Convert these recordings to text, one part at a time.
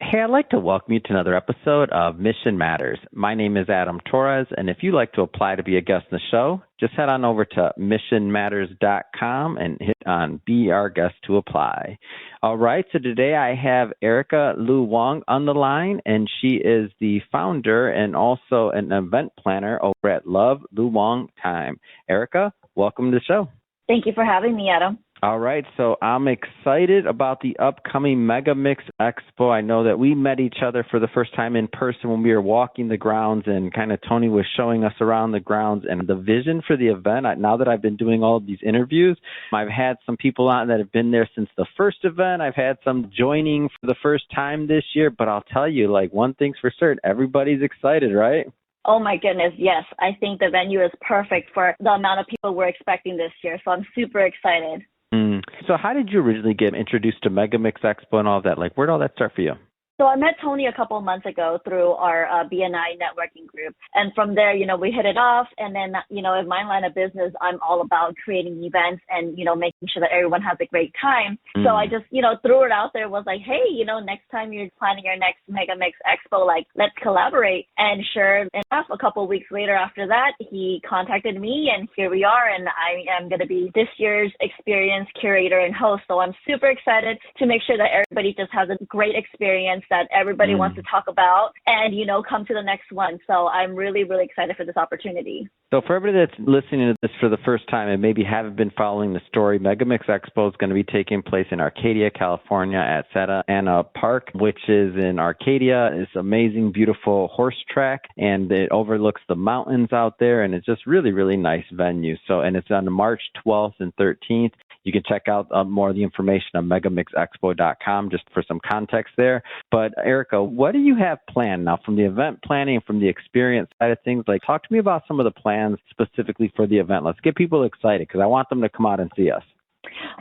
Hey, I'd like to welcome you to another episode of Mission Matters. My name is Adam Torres, and if you'd like to apply to be a guest in the show, just head on over to missionmatters.com and hit on Be Our Guest to apply. All right, so today I have Erika Wong on the line, and she is the founder and also an event planner over at Love Wong Time. Erika, welcome to the show. Thank you for having me, Adam. All right, so I'm excited about the upcoming Mega Mix Expo. I know that we met each other for the first time in person when we were walking the grounds, and kind of Tony was showing us around the grounds and the vision for the event. Now that I've been doing all of these interviews, I've had some people on that have been there since the first event. I've had some joining for the first time this year, but I'll tell you, like, one thing's for certain, everybody's excited, right? Oh my goodness, yes. I think the venue is perfect for the amount of people we're expecting this year, so I'm super excited. So how did you originally get introduced to Mega Mix Expo and all of that? Like, where did all that start for you? So I met Tony a couple of months ago through our BNI networking group. And from there, we hit it off. And then, in my line of business, I'm all about creating events and, making sure that everyone has a great time. So I just, threw it out there, was like, hey, next time you're planning your next Mega Mix Expo, like, let's collaborate. And sure enough, a couple of weeks later after that, he contacted me, and here we are. And I am going to be this year's experience curator and host. So I'm super excited to make sure that everybody just has a great experience that everybody wants to talk about and, come to the next one. So I'm really, really excited for this opportunity. So for everybody that's listening to this for the first time and maybe haven't been following the story, Mega Mix Expo is going to be taking place in Arcadia, California at Santa Ana Park, which is in Arcadia. It's amazing, beautiful horse track, and it overlooks the mountains out there, and it's just really, really nice venue. So, and it's on March 12th and 13th. You can check out more of the information on megamixexpo.com just for some context there. But Erika, what do you have planned now from the event planning, from the experience side of things? Like, talk to me about some of the plans specifically for the event. Let's get people excited because I want them to come out and see us.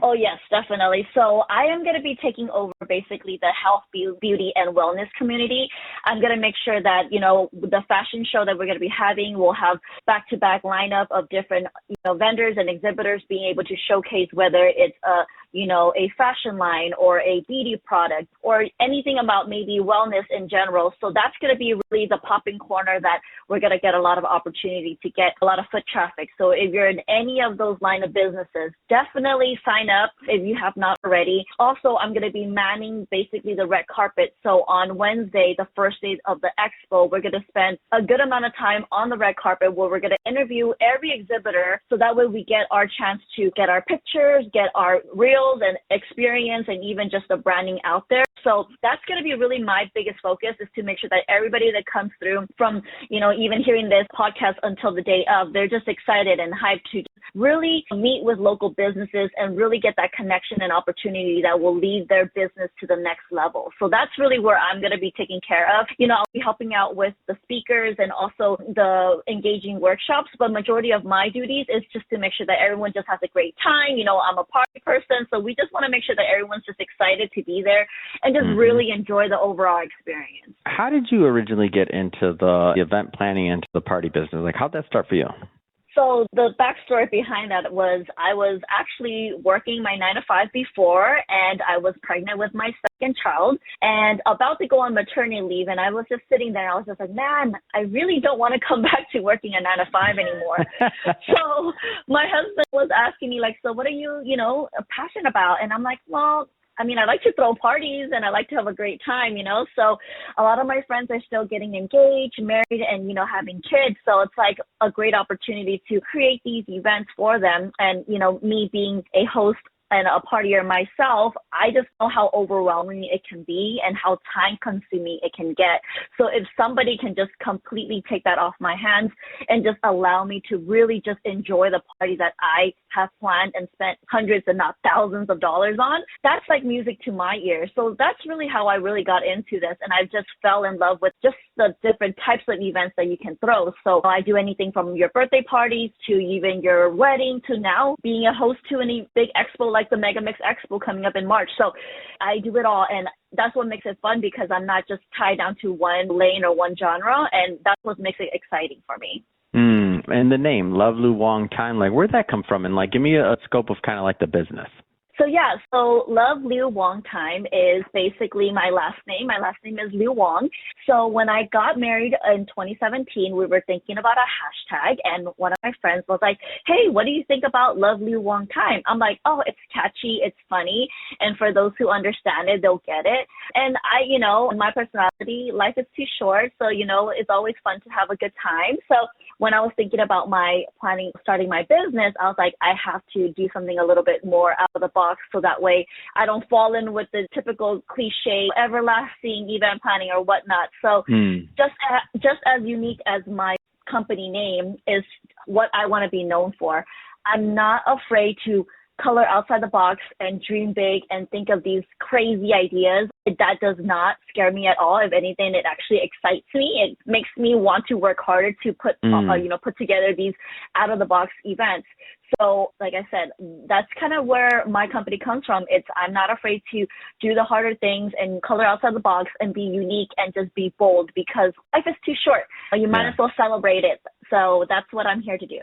Oh, yes, definitely. So I am going to be taking over basically the health, beauty, and wellness community. I'm going to make sure that, the fashion show that we're going to be having will have back-to-back lineup of different, vendors and exhibitors being able to showcase whether it's a fashion line or a beauty product or anything about maybe wellness in general. So that's going to be really the popping corner that we're going to get a lot of opportunity to get a lot of foot traffic. So if you're in any of those line of businesses, definitely sign up if you have not already. Also, I'm going to be manning basically the red carpet. So on Wednesday, the first day of the expo, we're going to spend a good amount of time on the red carpet where we're going to interview every exhibitor. So that way we get our chance to get our pictures, get our reels and experience, and even just the branding out there. So that's going to be really my biggest focus, is to make sure that everybody that comes through from, even hearing this podcast until the day of, they're just excited and hyped to really meet with local businesses and really get that connection and opportunity that will lead their business to the next level. So that's really where I'm going to be taking care of. I'll be helping out with the speakers and also the engaging workshops, but majority of my duties is just to make sure that everyone just has a great time. I'm a party person, so we just want to make sure that everyone's just excited to be there and just really enjoy the overall experience. How did you originally get into the event planning, into the party business? Like, how'd that start for you? So the backstory behind that was I was actually working my 9-to-5 before, and I was pregnant with my second child and about to go on maternity leave. And I was just sitting there. I was just like, man, I really don't want to come back to working a 9-to-5 anymore. So my husband was asking me, like, so what are you, passionate about? And I'm like, well, I like to throw parties and I like to have a great time, so a lot of my friends are still getting engaged, married, and, having kids. So it's like a great opportunity to create these events for them. And, me being a host and a partier myself, I just know how overwhelming it can be and how time consuming it can get. So if somebody can just completely take that off my hands and just allow me to really just enjoy the party that I have planned and spent hundreds and not thousands of dollars on, that's like music to my ears. So that's really how I really got into this. And I just fell in love with just the different types of events that you can throw. So I do anything from your birthday parties to even your wedding to now being a host to any big expo like the Mega Mix Expo coming up in March. So I do it all. And that's what makes it fun, because I'm not just tied down to one lane or one genre. And that's what makes it exciting for me. And the name, Love Wong Time, like, where'd that come from? And, like, give me a scope of kind of like the business. So Love Liu Wong Time is basically my last name. My last name is Liu Wong. So when I got married in 2017, we were thinking about a hashtag, and one of my friends was like, "Hey, what do you think about Love Liu Wong Time?" I'm like, "Oh, it's catchy, it's funny, and for those who understand it, they'll get it." And my personality, life is too short, so it's always fun to have a good time. So when I was thinking about starting my business, I was like, I have to do something a little bit more out of the box so that way I don't fall in with the typical cliche everlasting event planning or whatnot. So just as unique as my company name is what I want to be known for. I'm not afraid to color outside the box and dream big and think of these crazy ideas. That does not scare me at all. If anything, it actually excites me. It makes me want to work harder to put together these out of the box events. So like I said, that's kind of where my company comes from. I'm not afraid to do the harder things and color outside the box and be unique and just be bold because life is too short. You might as well celebrate it. So that's what I'm here to do.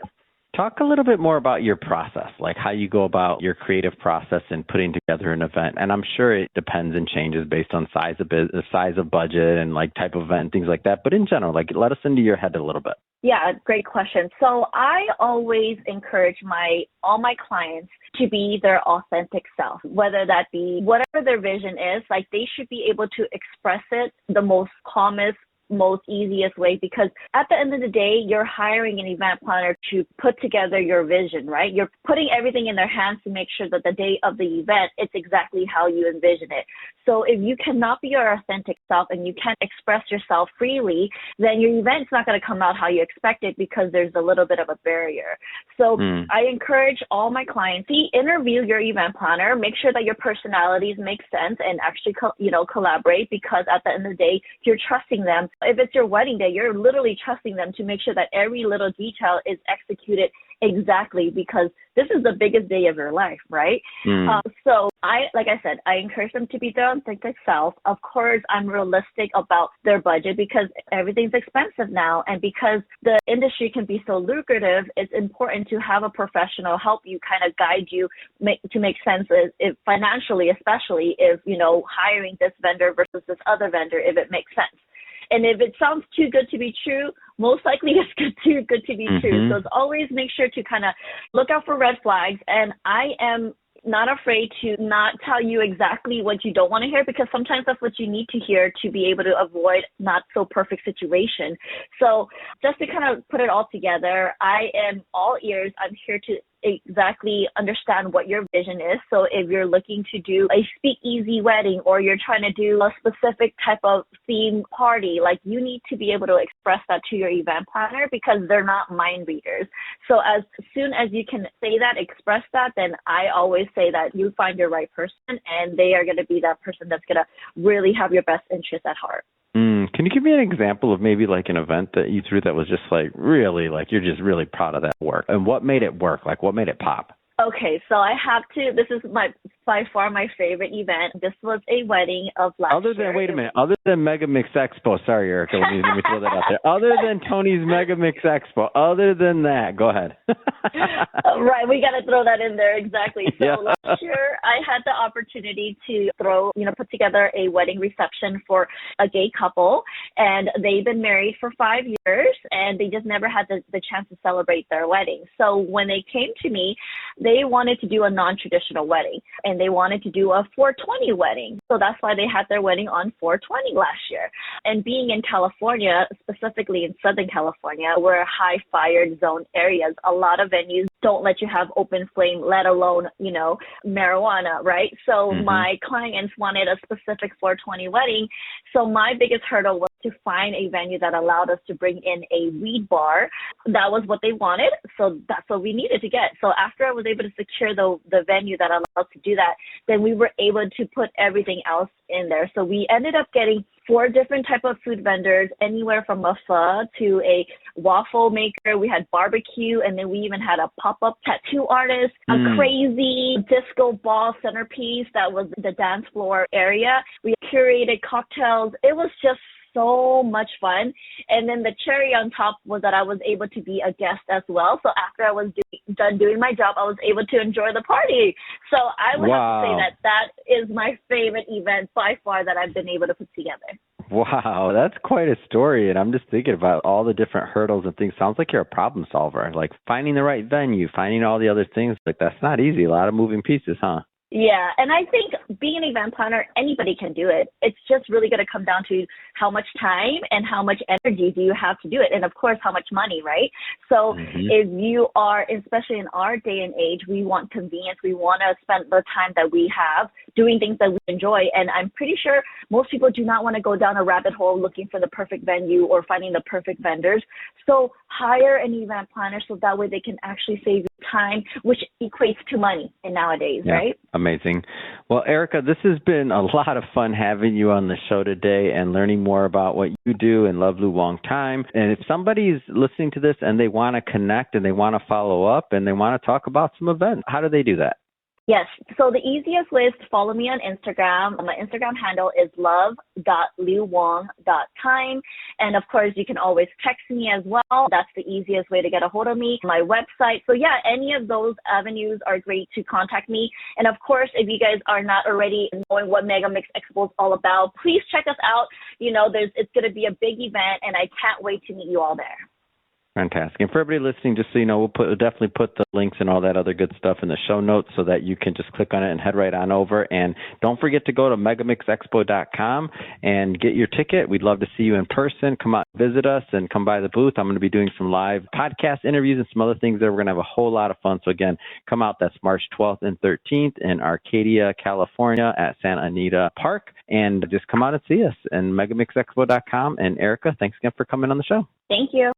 Talk a little bit more about your process, like how you go about your creative process in putting together an event. And I'm sure it depends and changes based on size of budget and like type of event and things like that. But in general, like let us into your head a little bit. Yeah, great question. So I always encourage all my clients to be their authentic self, whether that be whatever their vision is, like they should be able to express it the most calmest, most easiest way, because at the end of the day, you're hiring an event planner to put together your vision, right? You're putting everything in their hands to make sure that the day of the event, it's exactly how you envision it. So if you cannot be your authentic self and you can't express yourself freely, then your event's not going to come out how you expect it because there's a little bit of a barrier. So I encourage all my clients, interview your event planner, make sure that your personalities make sense and actually, collaborate, because at the end of the day, you're trusting them. If it's your wedding day, you're literally trusting them to make sure that every little detail is executed exactly, because this is the biggest day of your life, right? So like I said, I encourage them to be their authentic self. Of course, I'm realistic about their budget because everything's expensive now. And because the industry can be so lucrative, it's important to have a professional help you, kind of guide you to make sense if financially, especially if, hiring this vendor versus this other vendor, if it makes sense. And if it sounds too good to be true, most likely it's too good to be true. So it's always make sure to kind of look out for red flags. And I am not afraid to not tell you exactly what you don't want to hear, because sometimes that's what you need to hear to be able to avoid not so perfect situation. So just to kind of put it all together, I am all ears. I'm here to exactly understand what your vision is. So if you're looking to do a speakeasy wedding or you're trying to do a specific type of theme party, like you need to be able to express that to your event planner, because they're not mind readers. So as soon as you can say that, express that, then I always say that you find your right person and they are going to be that person that's going to really have your best interest at heart. Can you give me an example of maybe like an event that you threw that was just like really, like you're just really proud of that work, and what made it work? Like what made it pop? Okay, so I have to, this is by far my favorite event. This was a wedding of last year. Wait a minute, other than Mega Mix Expo, sorry, Erika, let me throw that out there. Other than Tony's Mega Mix Expo, other than that, go ahead. Right, we got to throw that in there, exactly. So last year, I had the opportunity to put together a wedding reception for a gay couple, and they've been married for 5 years, and they just never had the chance to celebrate their wedding. So when they came to me, they wanted to do a non-traditional wedding, and they wanted to do a 420 wedding. So that's why they had their wedding on 420 last year. And being in California, specifically in Southern California, where high fire zone areas, a lot of venues don't let you have open flame, let alone, marijuana, right? So my clients wanted a specific 420 wedding. So my biggest hurdle was to find a venue that allowed us to bring in a weed bar. That was what they wanted. So that's what we needed to get. So after I was able to secure the venue that allowed us to do that, then we were able to put everything else in there. So we ended up getting 4 different type of food vendors, anywhere from a pho to a waffle maker. We had barbecue, and then we even had a pop-up tattoo artist, a crazy disco ball centerpiece that was the dance floor area. We curated cocktails. It was just so much fun. And then the cherry on top was that I was able to be a guest as well. So after I was done doing my job, I was able to enjoy the party. So I would have to say that that is my favorite event by far that I've been able to put together. Wow, that's quite a story. And I'm just thinking about all the different hurdles and things. Sounds like you're a problem solver, like finding the right venue, finding all the other things. Like that's not easy. A lot of moving pieces, huh? Yeah, and I think being an event planner, anybody can do it. It's just really going to come down to how much time and how much energy do you have to do it, and of course, how much money, right? So if you are, especially in our day and age, we want convenience. We want to spend the time that we have doing things that we enjoy, and I'm pretty sure most people do not want to go down a rabbit hole looking for the perfect venue or finding the perfect vendors. So hire an event planner so that way they can actually save you time, which equates to money in nowadays, right? Amazing. Well, Erika, this has been a lot of fun having you on the show today and learning more about what you do in Love Lu Wong Time. And if somebody's listening to this and they want to connect and they want to follow up and they want to talk about some events, how do they do that? Yes. So the easiest way is to follow me on Instagram. My Instagram handle is love.luwong.time. And of course, you can always text me as well. That's the easiest way to get a hold of me. My website. So yeah, any of those avenues are great to contact me. And of course, if you guys are not already knowing what Megamix Expo is all about, please check us out. You know, it's going to be a big event and I can't wait to meet you all there. Fantastic. And for everybody listening, just so you know, we'll definitely put the links and all that other good stuff in the show notes so that you can just click on it and head right on over. And don't forget to go to megamixexpo.com and get your ticket. We'd love to see you in person. Come out, visit us, and come by the booth. I'm going to be doing some live podcast interviews and some other things there. We're going to have a whole lot of fun. So again, come out. That's March 12th and 13th in Arcadia, California at Santa Anita Park. And just come out and see us. And megamixexpo.com. And Erika, thanks again for coming on the show. Thank you.